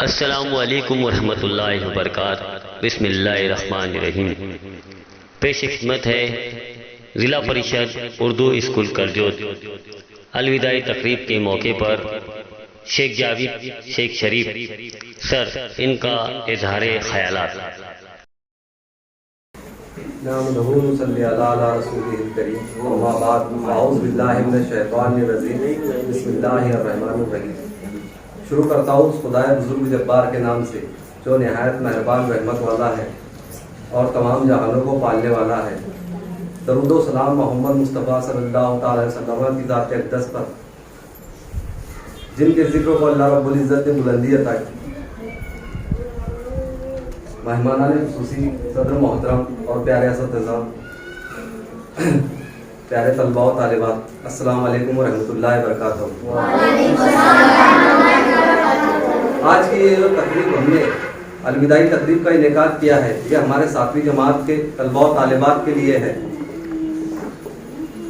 السلام علیکم ورحمۃ اللہ وبرکاتہ۔ بسم اللہ الرحمن الرحیم۔ پیش خدمت ہے ضلع پریشد اردو اسکول کرجوت الوداعی تقریب کے موقع پر شیخ جاوید شیخ شریف سر ان کا اظہار خیالات۔ نحمدہ نصلی علی رسولہ الکریم، اما بعد، اعوذ باللہ من الشیطان الرجیم، بسم اللہ الرحمن الرحیم۔ شروع کرتا ہوں اس خدائے بزرگ جبار کے نام سے جو نہایت مہربان رحمت والا ہے اور تمام جہانوں کو پالنے والا ہے۔ درود و سلام محمد مصطفیٰ صلی اللہ تعالی وسلم کی ذات اقدس پر، جن کے ذکر کو اللہ رب العزت نے بلندی عطا کی۔ مہمانان خصوصی، صدر محترم اور پیارے اساتذہ، پیارے طلباء و طالبات، السلام علیکم ورحمۃ اللہ وبرکاتہ۔ آج کی یہ تقریب ہم نے الوداعی تقریب کا انعقاد کیا ہے، یہ ہمارے 7ویں جماعت کے طلباء و طالبات کے لیے ہے۔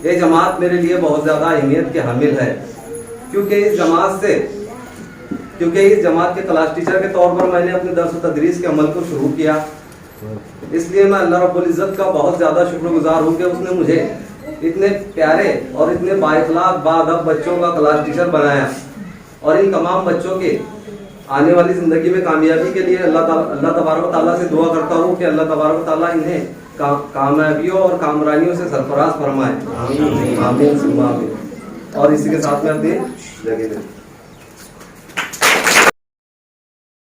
یہ جماعت میرے لیے بہت زیادہ اہمیت کے حامل ہے، کیونکہ اس جماعت کے کلاس ٹیچر کے طور پر میں نے اپنے درس و تدریس کے عمل کو شروع کیا۔ اس لیے میں اللہ رب العزت کا بہت زیادہ شکر گزار ہوں کہ اس نے مجھے اتنے پیارے اور اتنے بااخلاق باادب بچوں کا کلاس ٹیچر بنایا، اور ان تمام بچوں کے آنے والی زندگی میں کامیابی کے لیے اللہ تبارک و تعالیٰ سے دعا کرتا ہوں کہ اللہ تبارک و تعالیٰ انہیں کامیابیوں اور کامرانیوں سے سرفراز فرمائے، آمین ثم آمین۔ اور اسی کے ساتھ میں اپنی جگہ دیں۔